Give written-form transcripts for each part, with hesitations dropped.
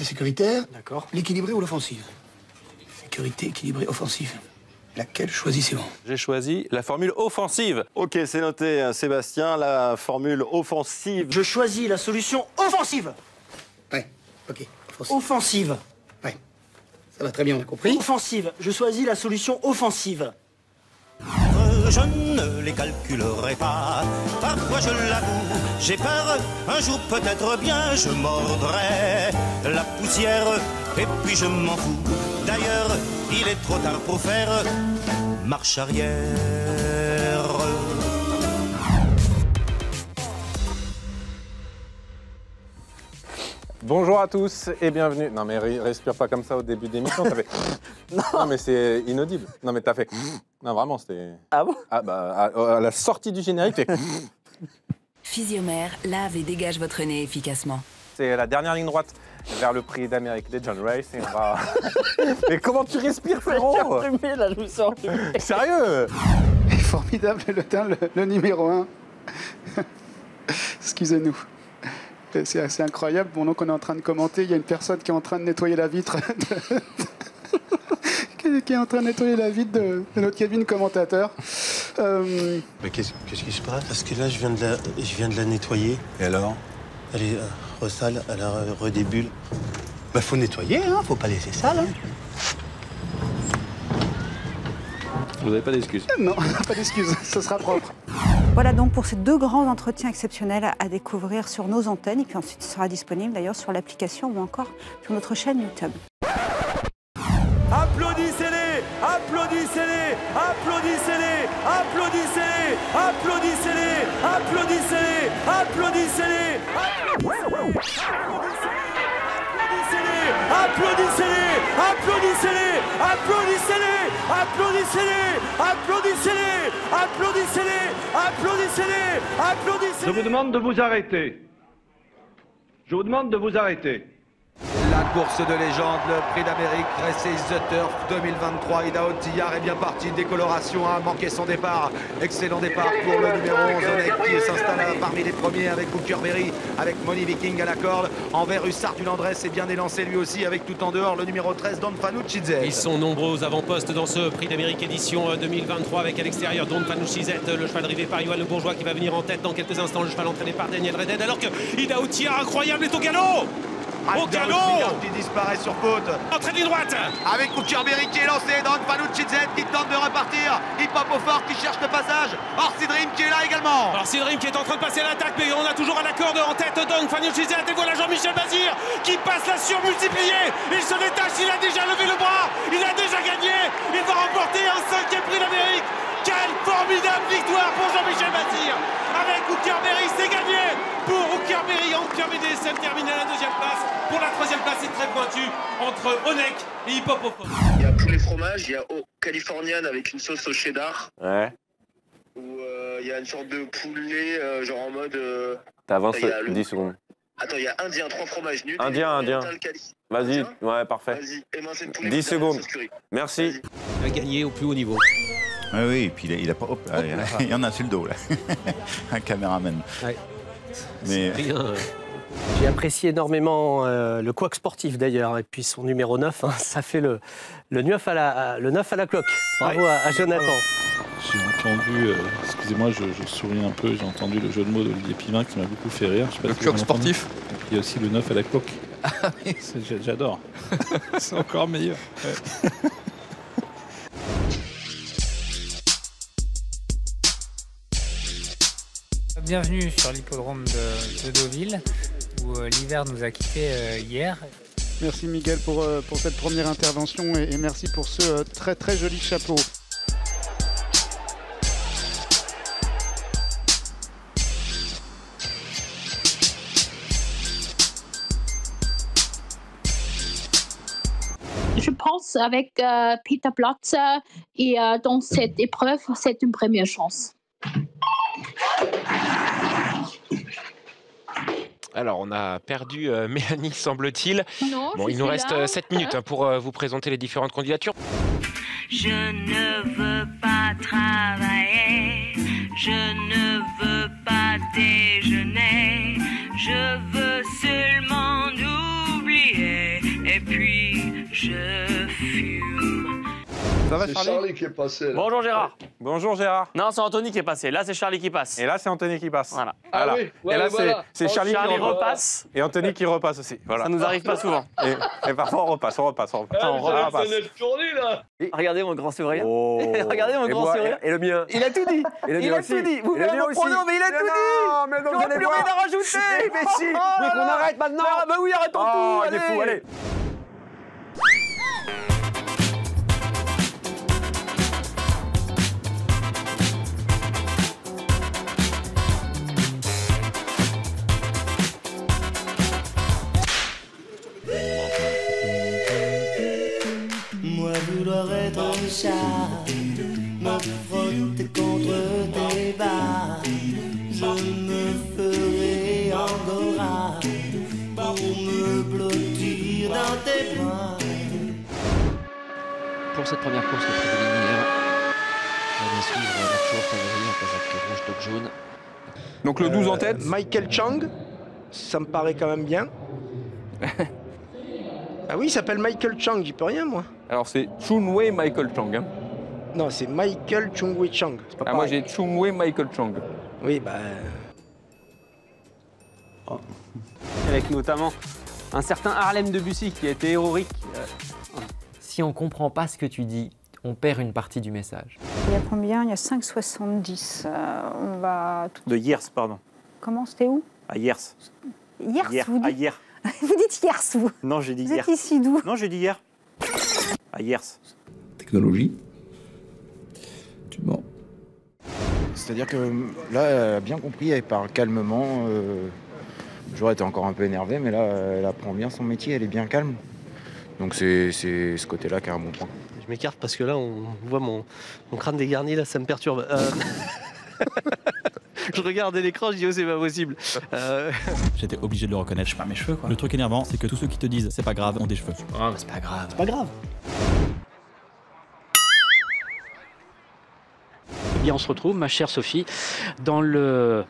La sécuritaire, d'accord. l'équilibrée ou l'offensive? Sécurité, équilibrée, offensive. Laquelle choisissez-vous? J'ai choisi la formule offensive. Ok, c'est noté, Sébastien, la formule offensive. Je choisis la solution offensive. Ouais, ok. Offensive. Offensive. Ouais. Ça va très bien, on a compris. Offensive. Je choisis la solution offensive. Je ne les calculerai pas. Parfois je l'avoue, j'ai peur. Un jour peut-être bien je mordrai la poussière et puis je m'en fous. D'ailleurs, il est trop tard pour faire marche arrière. Bonjour à tous et bienvenue. Non mais respire pas comme ça au début d'émission, ça fait... Non mais c'est inaudible. Non mais t'as fait... Non vraiment c'était... Ah bon? Ah bah à la sortie du générique, t'es... Physiomère lave et dégage votre nez efficacement. C'est la dernière ligne droite vers le prix d'Amérique des John Race et on va... Mais comment tu respires frérot? Je suis enrhumé là, je me sens enrhumé. Sérieux? Formidable le teint, le numéro 1. Excusez-nous. C'est assez incroyable. Bon, donc on est en train de commenter. Il y a une personne qui est en train de nettoyer la vitre. Qui est en train de nettoyer la vitre de notre cabine commentateur. Mais qu'est-ce qui se passe? Parce que là, je viens de la nettoyer. Et alors? Elle est resale, elle a redébule. Bah, faut nettoyer, hein. Faut pas laisser sale, hein. Vous n'avez pas d'excuses? Non, pas d'excuses. Ce sera propre. Voilà donc pour ces deux grands entretiens exceptionnels à découvrir sur nos antennes et puis ensuite ce sera disponible d'ailleurs sur l'application ou encore sur notre chaîne YouTube. Applaudissez-les! Applaudissez-les! Applaudissez-les! Applaudissez-les! Applaudissez-les! Applaudissez-les! Applaudissez-les! Applaudissez-les! Applaudissez-les! Applaudissez-les! Applaudissez-les! Applaudissez-les! Applaudissez-les! Applaudissez-les! Applaudissez-les! Je vous demande de vous arrêter. Je vous demande de vous arrêter. La course de légende, le prix d'Amérique, Races the Turf 2023. Idaho Tillard est bien parti. Décoloration a manqué son départ. Excellent départ pour le numéro 11, Onek, qui s'installe parmi les premiers avec Booker Berry, avec Money Viking à la corde. Envers Hussard du Landrès est bien élancé lui aussi, avec tout en dehors le numéro 13, Don Fanucci-Z. Ils sont nombreux aux avant-postes dans ce prix d'Amérique édition 2023 avec à l'extérieur Don Fanucci-Z, le cheval drivé par Yoann Le Bourgeois qui va venir en tête dans quelques instants. Le cheval entraîné par Daniel Redhead alors que Idaho Tillard incroyable est au galop. Au galop qui disparaît sur côte. Entrée de droite avec Booker Berry qui est lancé, Don Fanucci-Z qui tente de repartir. Hip Hop au fort qui cherche le passage. Orsi Dream qui est là également. Orsi Dream qui est en train de passer à l'attaque, mais on a toujours à la corde en tête Don Fanucci-Z. Et voilà Jean-Michel Bazir qui passe la surmultipliée. Il se détache, il a déjà levé le bras, il a déjà gagné. Il va remporter un 5e prix d'Amérique. Quelle formidable victoire pour Jean-Michel Bazir. Avec Booker Berry, c'est gagné pour Booker Berry. Booker BDSM terminé à la 2e place. Pour la 3e place, c'est très pointu entre Onek et Hip Hop au fond. Il y a poulet fromage, il y a californienne avec une sauce au cheddar. Ouais. Où il y a une sorte de poulet, genre en mode... T'avances 10 secondes. Attends, il y a indien, 3 fromages nuls. Indien. Vas-y, ouais, parfait. Vas-y, 10 secondes. Merci. Il a gagné au plus haut niveau. Oui, oui, et puis il a pas. Hop, il y en a sur le dos, là. Un caméraman. Ouais. Mais... J'ai apprécié énormément le couac sportif d'ailleurs, et puis son numéro 9, hein, ça fait le 9 à la cloque. Bravo à Jonathan. J'ai entendu, excusez-moi, je souris un peu, j'ai entendu le jeu de mots d'Olivier Pivin qui m'a beaucoup fait rire. Je sais pas le si couac sportif. Et puis il y a aussi le 9 à la cloque. Ah oui. J'adore. C'est encore meilleur. Ouais. Bienvenue sur l'hippodrome de Deauville où l'hiver nous a quittés hier. Merci Miguel pour cette première intervention et merci pour ce très très joli chapeau. Je pense avec Peter Platzer et dans cette épreuve, c'est une première chance. Alors, on a perdu Mélanie, semble-t-il. Bon, il nous reste 7 minutes pour vous présenter les différentes candidatures. Je ne veux pas travailler, je ne veux pas déjeuner, je veux seulement oublier Ça va, C'est Charlie? Charlie qui est passé. Là. Bonjour Gérard. Bonjour Gérard. Non, c'est Anthony qui est passé. Là, c'est Charlie qui passe. Et là, c'est Anthony qui passe. Voilà. Ah Voilà. oui, ouais, et là, voilà. c'est Charlie, Charlie qui repasse. Et Anthony qui repasse aussi. Voilà. Ça nous arrive pas souvent. Et parfois, on repasse. Regardez mon grand sourire. Oh. Regardez mon grand sourire. Et le mien. Il a tout dit. Il a tout dit. Vous voulez mon pronom, mais il a tout dit. Mais non, Il n'y a plus rien à rajouter. Mais si. Mais qu'on arrête maintenant. Ah bah oui, arrêtons tout. Il est fou, allez. Moi vouloir être un chat, me frotter contre tes barres, je me ferai angora pour me blottir dans tes bras. Pour cette première course de préliminaire, on va bien suivre toujours favori en casaque rouge, toque jaune. Donc le 12 en tête. Michael Chang, ça me paraît quand même bien. Ah oui, il s'appelle Michael Chang, j'y peux rien moi. Alors c'est Chunwei Michael Chang. Hein. Non, c'est Michael Chung-Wei Chang. Ah, moi j'ai Chunwei Michael Chang. Oui, bah... Avec notamment un certain Harlem Debussy qui a été héroïque. Si on comprend pas ce que tu dis, on perd une partie du message. Il y a combien? Il y a 5,70. On va... De Hiers, pardon. Comment? C'était où? À Hiers. Hier, vous dites... À hier. Vous dites hier, vous? Non, j'ai dit vous hier. Vous êtes ici d'où? Non, j'ai dit hier. À Hiers. Technologie. Tu mens. C'est-à-dire que là, elle a bien compris, elle parle calmement. J'aurais été encore un peu énervé, mais là, elle apprend bien son métier, elle est bien calme. Donc c'est ce côté-là qui a un bon point. Je m'écarte parce que là, on voit mon crâne dégarni, là, ça me perturbe. Je regardais l'écran, je dis oh c'est pas possible. J'étais obligé de le reconnaître. Je suis pas mes cheveux quoi. Le truc énervant, c'est que tous ceux qui te disent c'est pas grave ont des cheveux. Ah, c'est pas grave. C'est pas grave. Eh bien, on se retrouve, ma chère Sophie, sur le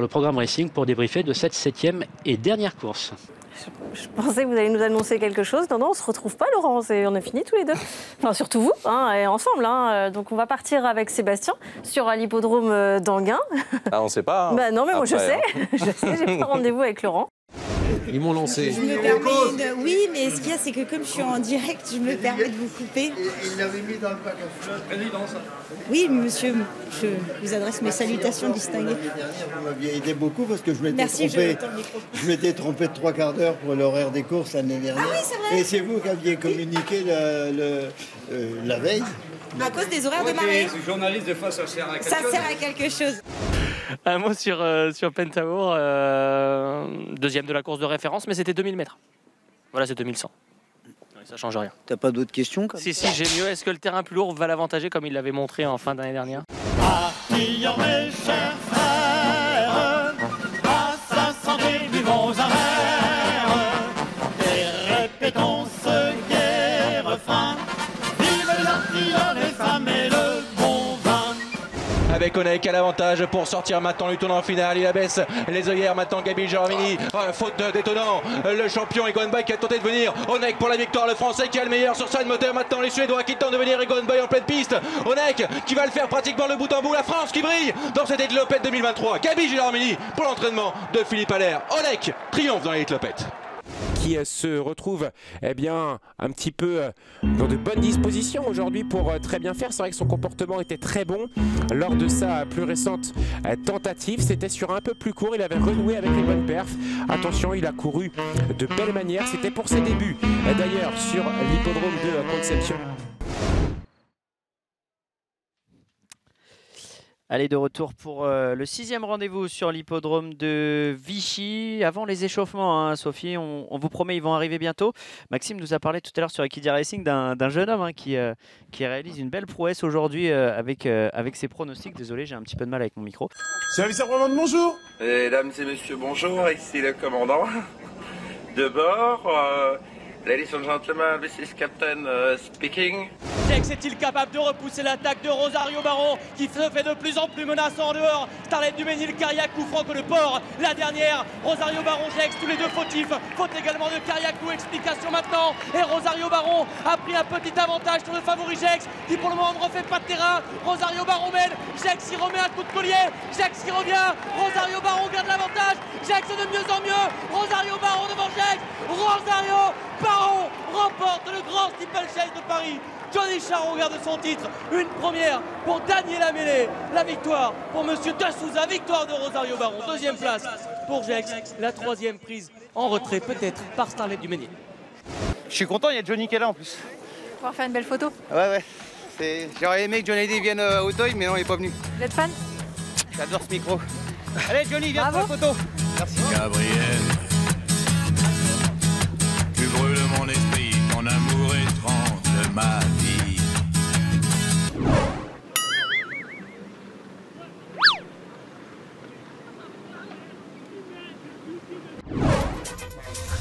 programme Racing pour débriefer de cette 7e et dernière course. Je pensais que vous alliez nous annoncer quelque chose. Non, on se retrouve pas, Laurent. On a fini tous les deux. Enfin, surtout vous, hein, et ensemble. Hein. Donc, on va partir avec Sébastien sur l'hippodrome d'Anguin. Ah, on sait pas. Hein. Bah non, mais moi, je sais. Hein. Je sais, j'ai pas rendez-vous avec Laurent. Ils m'ont lancé. Je me permets Oui, mais ce qu'il y a, c'est que comme je suis en direct, je me permets de vous couper. Il l'avait mis dans le pack à flotte. Présidence. Oui, monsieur, je vous adresse mes salutations distinguées. Vous m'aviez aidé beaucoup parce que je m'étais Merci, trompé. je tends le micro. Je m'étais trompé de 3/4 d'heure pour l'horaire des courses l'année dernière. Ah oui, c'est vrai. Et c'est vous qui aviez communiqué la veille. À cause des horaires de marée. Journaliste, des fois, ça sert à quelque Ça chose. sert à quelque chose. Un mot sur Pentamour, deuxième de la course de référence, mais c'était 2000 mètres. Voilà, c'est 2100. Ça change rien. T'as pas d'autres questions comme Si, j'ai mieux. Est-ce que le terrain plus lourd va l'avantager comme il l'avait montré en fin d'année dernière? Mes chers frères, à sa santé, vivons un verre et répétons ce gai refrain. Vive l'artillerie, les femmes et le bon vin. Avec Onek à l'avantage pour sortir maintenant du tournoi final. Il abaisse les œillères maintenant. Gabi Germini, faute d'étonnant. Le champion Egon Boy qui a tenté de venir. Onek pour la victoire. Le Français qui a le meilleur sur scène moteur. Maintenant les Suédois qui tentent de venir. Egon Boy en pleine piste. Onek qui va le faire pratiquement de bout en bout. La France qui brille dans cette Elite 2023. Gabi Germini pour l'entraînement de Philippe Allaire. Onek triomphe dans l'Elite. Qui se retrouve eh bien, un petit peu dans de bonnes dispositions aujourd'hui pour très bien faire. C'est vrai que son comportement était très bon lors de sa plus récente tentative. C'était sur un peu plus court, il avait renoué avec les bonnes perfs. Attention, il a couru de belle manière. C'était pour ses débuts d'ailleurs sur l'hippodrome de Concepción. Allez, de retour pour le 6e rendez-vous sur l'hippodrome de Vichy. Avant les échauffements, hein, Sophie, on vous promet, ils vont arriver bientôt. Maxime nous a parlé tout à l'heure sur Equidia Racing d'un jeune homme hein, qui réalise une belle prouesse aujourd'hui avec ses pronostics. Désolé, j'ai un petit peu de mal avec mon micro. Service après-vente, bonjour. Mesdames et messieurs, bonjour. Ici le commandant de bord. Ladies and gentlemen, this is Captain speaking. Jex est-il capable de repousser l'attaque de Rosario Baron qui se fait de plus en plus menaçant en dehors? Starlet du Ménil, Kariakou, Franco Le Port. La dernière, Rosario Baron, Jex, tous les deux fautifs. Faute également de Kariakou, explication maintenant. Et Rosario Baron a pris un petit avantage sur le favori Jex qui pour le moment ne refait pas de terrain. Rosario Baron mène, Jex y remet un coup de collier. Jex qui revient, Rosario Baron garde l'avantage. Jex de mieux en mieux, Rosario Baron devant Jex. Rosario Baron remporte le grand steeplechase de Paris. Johnny Charron garde son titre, une première pour Daniel Amélé, la victoire pour Monsieur De Souza, victoire de Rosario Baron, deuxième place pour Jex, la troisième prise en retrait peut-être par Starlet du Ménil. Je suis content, il y a Johnny qui est là en plus. Pouvoir faire une belle photo. Ouais. J'aurais aimé que Johnny D vienne au deuil, mais non, il n'est pas venu. Vous êtes fan? J'adore ce micro. Allez Johnny, viens pour la photo. Merci. Gabriel, tu brûles mon esprit, ton amour étrange, ma vie.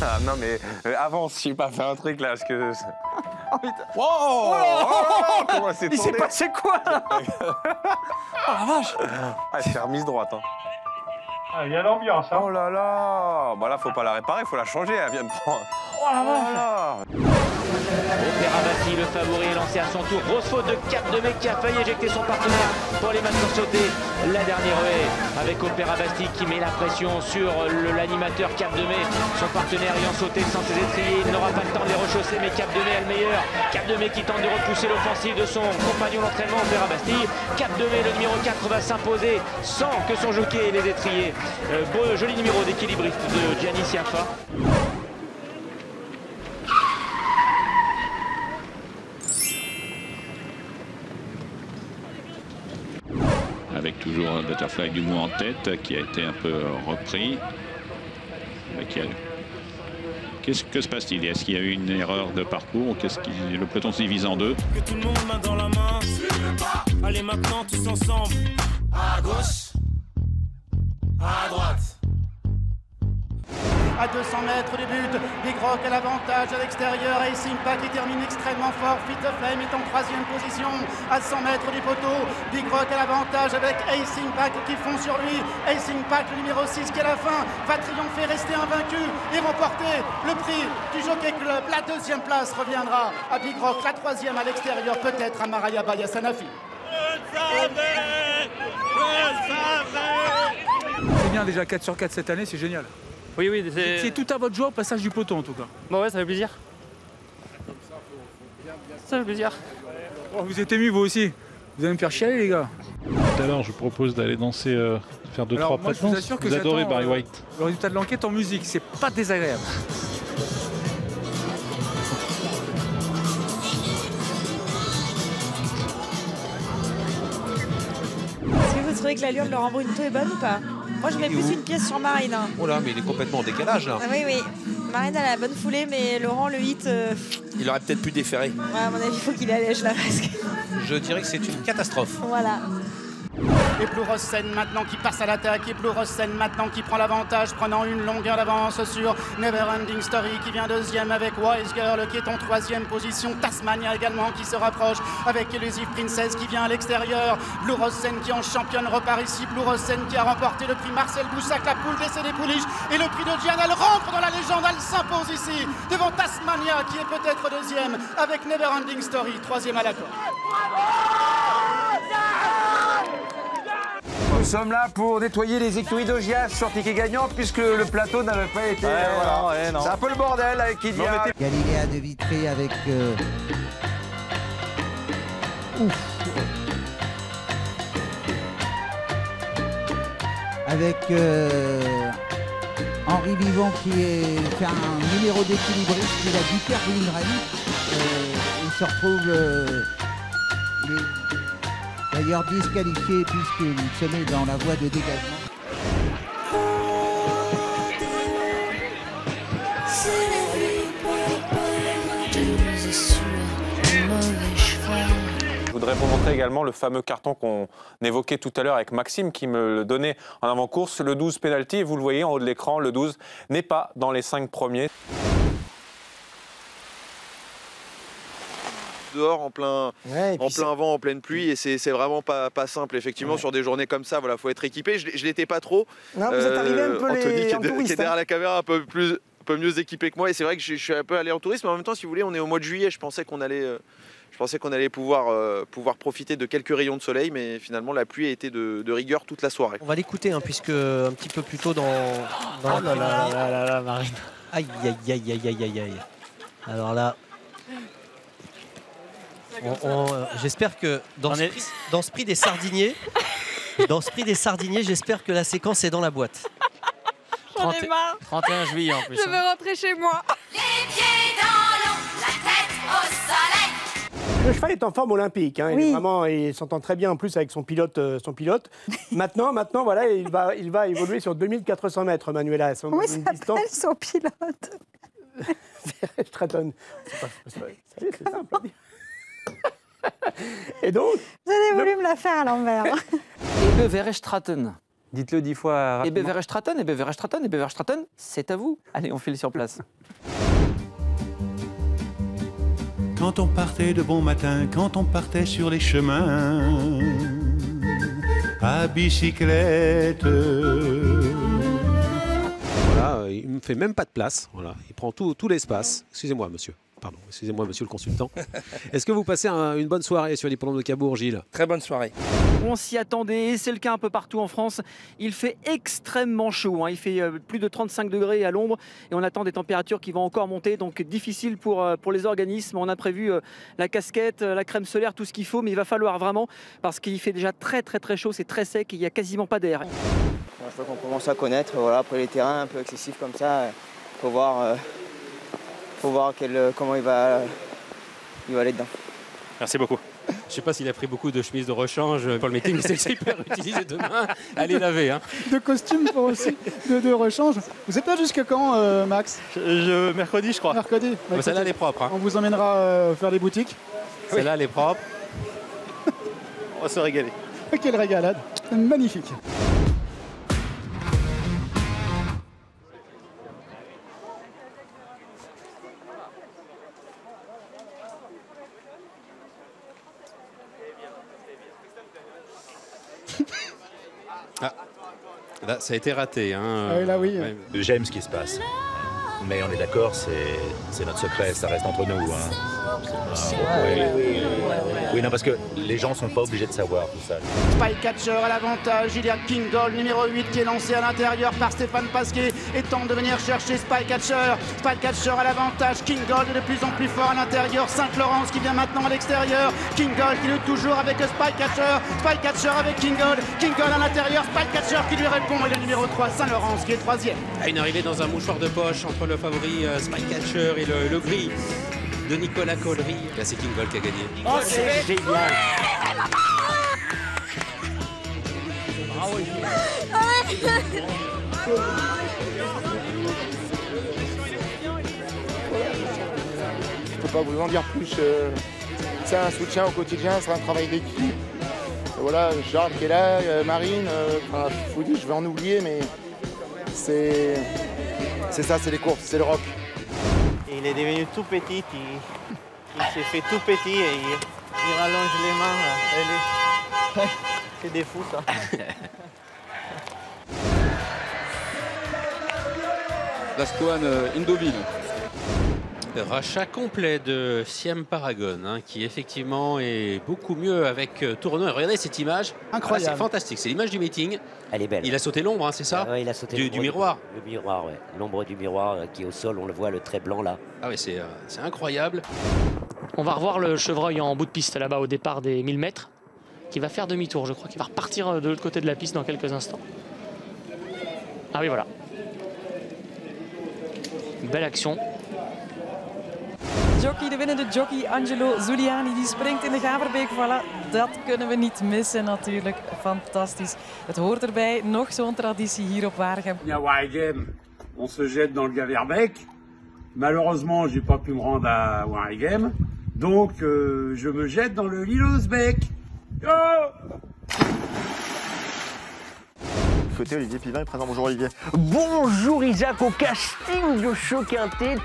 Ah non mais avance, je n'ai pas fait un truc là, parce que... Oh putain. Wow, comment c'est Il s'est tourné. passé quoi là? Oh la vache. Ah, elle s'est remise droite. Hein. Ah, il y a l'ambiance, hein. Oh là là. Bah là, faut pas la réparer, faut la changer, elle vient de prendre... Oh la vache. Opéra Bastille, le favori, est lancé à son tour. Grosse faute de Cap de Mai qui a failli éjecter son partenaire pour les maintenir sauter. La dernière haie avec Opéra Bastille qui met la pression sur l'animateur Cap de Mai. Son partenaire ayant sauté sans ses étriers, il n'aura pas le temps de les rechausser, mais Cap de Mai est le meilleur. Cap de Mai qui tente de repousser l'offensive de son compagnon d'entraînement Opéra Bastille. Cap de Mai, le numéro 4, va s'imposer sans que son jockey ait les étriers. Beau, joli numéro d'équilibriste de Gianni Siafa. Avec toujours un Butterfly du Mou en tête qui a été un peu repris. Qu'est-ce que se passe-t-il? Est-ce qu'il y a eu une erreur de parcours ou qu'est-ce qui le peloton se divise en deux? Que tout le monde main dans la main. Allez maintenant tous ensemble. À gauche, à droite. À 200 mètres du but, Big Rock à l'avantage à l'extérieur. Ace Impact qui termine extrêmement fort. Fit the Flame est en troisième position à 100 mètres du poteau. Big Rock à l'avantage avec Ace Impact qui fond sur lui. Ace Impact, le numéro 6 qui à la fin va triompher, rester invaincu et remporter le prix du Jockey Club. La deuxième place reviendra à Big Rock, la troisième à l'extérieur peut-être à Maraya Baya Sanofi. C'est bien déjà 4 sur 4 cette année, c'est génial. Oui, c'est tout à votre joie au passage du peloton en tout cas. Bon ouais, ça fait plaisir. Ça fait plaisir. Oh, vous êtes émus vous aussi. Vous allez me faire chialer les gars. Tout à l'heure, je vous propose d'aller danser, faire 2-3 pas de je vous danse. assure que Vous adorez j'attends, Barry White. Le résultat de l'enquête en musique, c'est pas désagréable. Est-ce que vous trouvez que l'allure de Laurent Brunto est bonne ou pas? Moi, je mets plus une pièce sur Marine. Hein. Oh là, mais il est complètement en décalage là. Ah, oui. Marine a la bonne foulée, mais Laurent, le hit. Il aurait peut-être pu déférer. Ouais, à mon avis, il faut qu'il allège là. Parce que... Je dirais que c'est une catastrophe. Voilà. Et Blue Rosen maintenant qui passe à l'attaque. Et Blue Rosen maintenant qui prend l'avantage, prenant une longueur d'avance sur Neverending Story qui vient deuxième avec Wise Girl qui est en troisième position. Tasmania également qui se rapproche avec Elusive Princess qui vient à l'extérieur. Blue Rosen qui en championne repart ici. Blue Rosen qui a remporté le prix Marcel Boussac, la poule d'essai des pouliches et le prix de Diana. Elle rentre dans la légende, elle s'impose ici devant Tasmania qui est peut-être deuxième avec Neverending Story, troisième à la corde. Nous sommes là pour nettoyer les écuries d'Augias sur ticket gagnant puisque le plateau n'avait pas été... non. C'est un peu le bordel avec Kidia. Galiléa de Vitré avec... Avec Henri Vivant qui fait un numéro d'équilibriste, il a Dieter Lindgren. Il se retrouve... D'ailleurs disqualifié puisqu'il se met dans la voie de dégagement. Je voudrais vous montrer également le fameux carton qu'on évoquait tout à l'heure avec Maxime qui me le donnait en avant-course, le 12 penalty. Et vous le voyez en haut de l'écran, le 12 n'est pas dans les 5 premiers. dehors en plein vent, en pleine pluie, et c'est vraiment pas simple. Effectivement, sur des journées comme ça, voilà, faut être équipé. Je l'étais pas trop. Non, vous êtes arrivé un peu Anthony qui est derrière la caméra un peu mieux équipé que moi, et c'est vrai que je suis un peu allé en tourisme, mais en même temps, si vous voulez, on est au mois de juillet, je pensais qu'on allait pouvoir profiter de quelques rayons de soleil, mais finalement la pluie a été de rigueur toute la soirée. On va l'écouter, puisque un petit peu plus tôt dans la Marine. Aïe. Alors là, j'espère que dans ce prix des sardiniers, j'espère que la séquence est dans la boîte. J'en ai marre. 31 juillet en plus. Je veux rentrer chez moi. Les pieds dans l'eau, la tête au soleil. Le cheval est en forme olympique. Il s'entend très bien en plus avec son pilote. Maintenant, voilà, il va évoluer sur 2400 mètres, Manuela. Comment il s'appelle son pilote? Stratton. C'est simple à dire. Et donc, vous avez voulu me la faire à l'envers. Ebbe Verstraten. Dites-le 10 fois. Ebbe Verstraten, c'est à vous. Allez, on file sur place. Quand on partait de bon matin, quand on partait sur les chemins, à bicyclette. Voilà, il ne me fait même pas de place. Voilà, il prend tout l'espace. Excusez-moi, monsieur. Pardon, excusez-moi, monsieur le consultant. Est-ce que vous passez une bonne soirée sur l'hippodrome de Cabourg, Gilles? Très bonne soirée. On s'y attendait, et c'est le cas un peu partout en France. Il fait extrêmement chaud, il fait plus de 35 degrés à l'ombre, et on attend des températures qui vont encore monter, donc difficile pour les organismes. On a prévu la casquette, la crème solaire, tout ce qu'il faut, mais il va falloir vraiment, parce qu'il fait déjà très chaud, c'est très sec, et il n'y a quasiment pas d'air. Une fois qu'on commence à connaître, voilà, après les terrains un peu excessifs comme ça, faut voir comment il va aller dedans. Merci beaucoup. Je ne sais pas s'il a pris beaucoup de chemises de rechange pour le meeting, mais c'est super utilisé demain. Allez laver. De costumes pour aussi, de rechange. Vous êtes là jusque quand, Max? Mercredi, je crois. Mercredi. Celle-là, elle est propre. On vous emmènera faire des boutiques. Celle-là, elle est propre. On va se régaler. Quelle régalade. Magnifique. Là, ça a été raté. Là, oui. Ouais. J'aime ce qui se passe. Mais on est d'accord, c'est notre secret, ça reste entre nous. Oui, non, parce que les gens sont pas obligés de savoir tout ça. Spycatcher à l'avantage, il y a King Gold numéro 8 qui est lancé à l'intérieur par Stéphane Pasquier et tente de venir chercher Spycatcher. Spycatcher à l'avantage, King Gold est de plus en plus fort à l'intérieur, Saint-Laurence qui vient maintenant à l'extérieur, King Gold qui lutte toujours avec Spycatcher, Spycatcher avec King Gold à l'intérieur, Spycatcher qui lui répond et le numéro 3 Saint-Laurence qui est troisième. Une arrivée dans un mouchoir de poche entre le favori Spycatcher et le gris de Nicolas Collery. Là, c'est King Gold qui a gagné. Oh, c'est génial! Je ne peux pas vous en dire plus. C'est un soutien au quotidien, c'est un travail d'équipe. Voilà, Charles qui est là, Marine. Je vous dis, je vais en oublier, mais c'est ça, c'est les courses, c'est le rock. Il est devenu tout petit, il s'est fait tout petit et il rallonge les mains. C'est des fous, ça. L'Astoine Indoville. Rachat complet de Siem Paragon, qui effectivement est beaucoup mieux avec Tournon. Regardez cette image. Incroyable. C'est fantastique. C'est l'image du meeting. Elle est belle. Il a sauté l'ombre, c'est ça? Il a sauté du miroir. Le miroir, oui. L'ombre du miroir qui est au sol, on le voit, le trait blanc là. Ah oui, c'est incroyable. On va revoir le chevreuil en bout de piste là-bas au départ des 1000 mètres, qui va faire demi-tour, je crois, qui va repartir de l'autre côté de la piste dans quelques instants. Ah oui, voilà. Belle action. Jockey, de winnende jockey Angelo Zuliani, die springt in de Gaverbeek. Voilà, dat kunnen we niet missen natuurlijk. Fantastisch. Het hoort erbij, nog zo'n traditie hier op Waregem. À Waregem, on se jette dans le Gaverbeek. Malheureusement, j'ai pas pu me rendre à Waregem, donc je me jette dans le Lilosbeek. côté, Olivier Pivin est présent. Bonjour Olivier. Bonjour Isaac, au casting de ce quintet,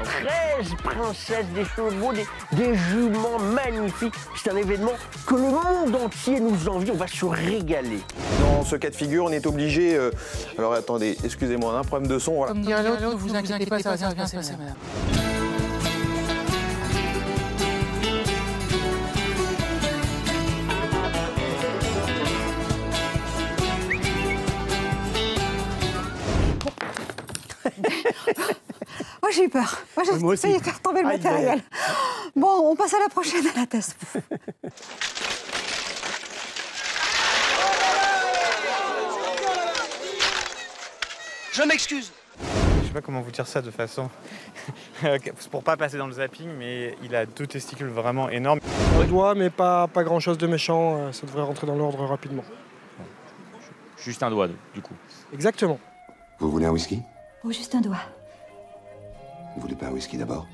13 princesses, des chevaux, des juments magnifiques. C'est un événement que le monde entier nous envie, on va se régaler. Dans ce cas de figure, on est obligé... alors attendez, excusez-moi, un problème de son. Voilà. Comme dirait l'autre, ne vous inquiétez pas, ça va bien se passer, madame. Oh, j'ai eu peur. Moi j'ai failli faire tomber le matériel. Bon, on passe à la prochaine à la test. Je m'excuse. Je sais pas comment vous dire ça de façon... pour pas passer dans le zapping, mais il a 2 testicules vraiment énormes. Un doigt, mais pas grand chose de méchant. Ça devrait rentrer dans l'ordre rapidement. Juste un doigt, du coup. Exactement. Vous voulez un whisky? Oh, juste un doigt. Vous voulez pas un whisky d'abord?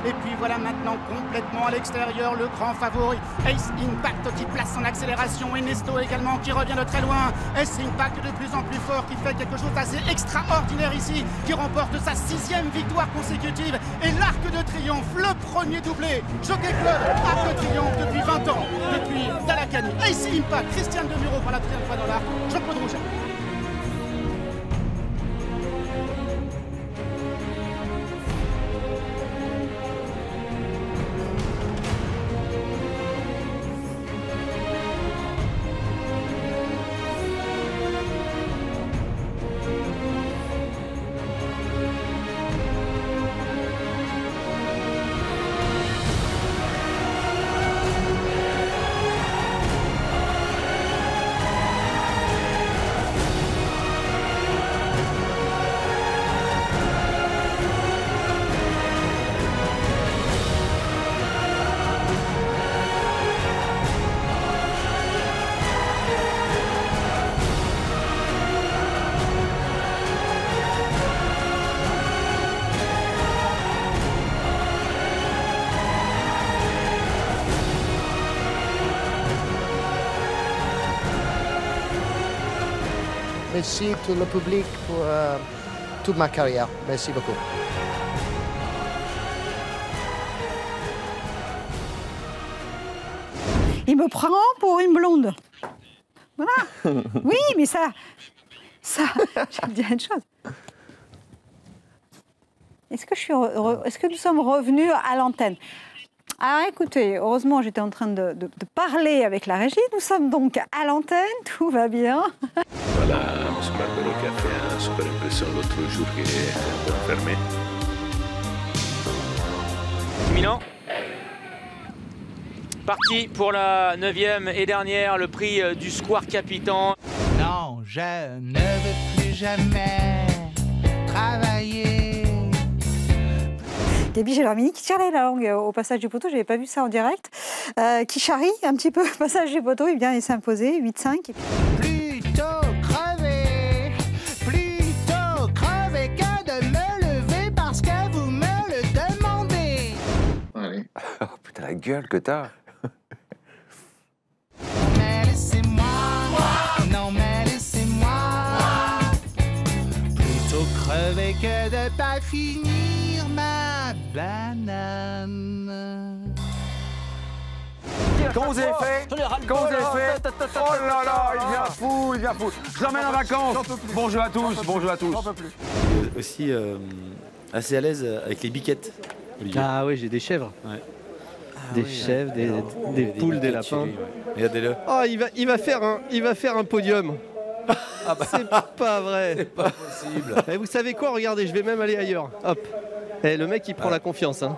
Et puis voilà maintenant complètement à l'extérieur le grand favori Ace Impact qui place son accélération et Nesto également qui revient de très loin. Ace Impact de plus en plus fort qui fait quelque chose d'assez extraordinaire ici, qui remporte sa 6e victoire consécutive et l'Arc de Triomphe, le premier doublé. Jockey Club, Arc de Triomphe depuis 20 ans, depuis Dalakani. Ace Impact, Christiane Demuro pour la 3e fois dans l'Arc, Jean-Claude Rouget. Merci tout le public pour toute ma carrière. Merci beaucoup. Il me prend pour une blonde. Voilà. Oui, mais ça, je vais te dire une chose. Est-ce que nous sommes revenus à l'antenne? Alors écoutez, heureusement j'étais en train de parler avec la régie. Nous sommes donc à l'antenne, tout va bien. Voilà, M. Barbero qui a fait une super impression l'autre jour qui est un peu fermé. Milan. Parti pour la 9e et dernière, le prix du Square Capitan. Non, je ne veux plus jamais travailler. Gabi Gelormini qui tire la langue au passage du poteau, je n'avais pas vu ça en direct, qui charrie un petit peu au passage du poteau, il vient et s'imposer, 8-5. Plutôt crever que de me lever parce que vous me le demandez. Allez. Oh putain, la gueule que t'as. Mais laissez-moi, non mais laissez-moi, plutôt crever que de pas finir ma banane. Quand vous avez fait, oh là là, il vient fou. Je l'emmène en vacances. Bonjour à tous, bonjour à tous. Aussi assez à l'aise avec les biquettes. Olivier. Ah oui, j'ai des chèvres. Ouais. Des chèvres, des poules, des lapins. Ouais. Regardez-le. Oh, il va faire un podium. Ah bah. C'est pas vrai. C'est pas possible. Et vous savez quoi? Regardez, je vais même aller ailleurs. Hop. Et le mec, il prend la confiance. Hein.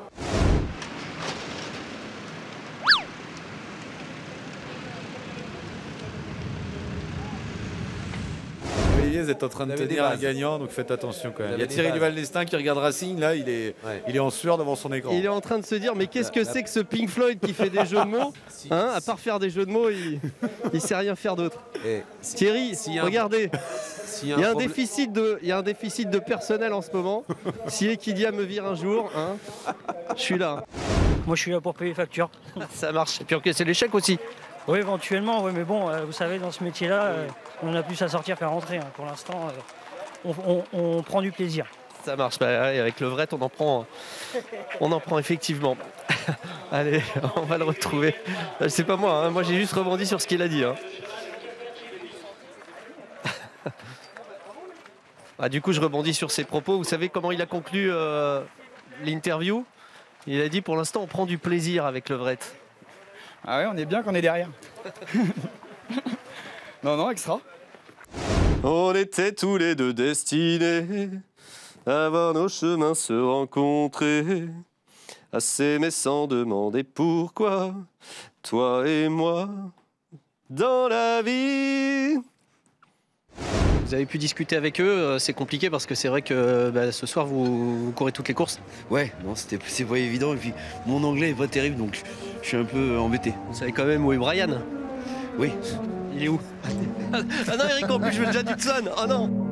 Olivier, vous êtes en train de tenir un gagnant, donc faites attention quand même. Il y a Thierry Duval d'Estaing qui regarde Racing, là, il est en sueur devant son écran. Il est en train de se dire, mais qu'est-ce que c'est que ce Pink Floyd qui fait des jeux de mots, hein? À part faire des jeux de mots, il sait rien faire d'autre. Thierry, regardez, Il y a un déficit de personnel en ce moment. Si Equidia me vire un jour, hein, je suis là. Moi, je suis là pour payer les factures. Ça marche. Et puis encaisser l'échec aussi. Oui, éventuellement, oui, mais bon, vous savez, dans ce métier-là, on a plus à sortir qu'à rentrer. Hein. Pour l'instant, on prend du plaisir. Ça marche. Bah, avec le vrai, on en prend effectivement. Allez, on va le retrouver. C'est pas moi, hein. Moi j'ai juste rebondi sur ce qu'il a dit. Hein. Du coup, je rebondis sur ses propos. Vous savez comment il a conclu l'interview? Il a dit pour l'instant, on prend du plaisir avec le Vret. Ah ouais, on est bien qu'on est derrière. Non, extra. On était tous les deux destinés à voir nos chemins se rencontrer, à s'aimer sans demander pourquoi, toi et moi, dans la vie. Vous avez pu discuter avec eux, c'est compliqué parce que c'est vrai que ce soir vous courez toutes les courses. Ouais, non, c'est pas évident et puis mon anglais est pas terrible donc je suis un peu embêté. Vous savez quand même où est Brian? Oui. Il est où? Ah non Eric, en plus je veux déjà Dixon. Oh non.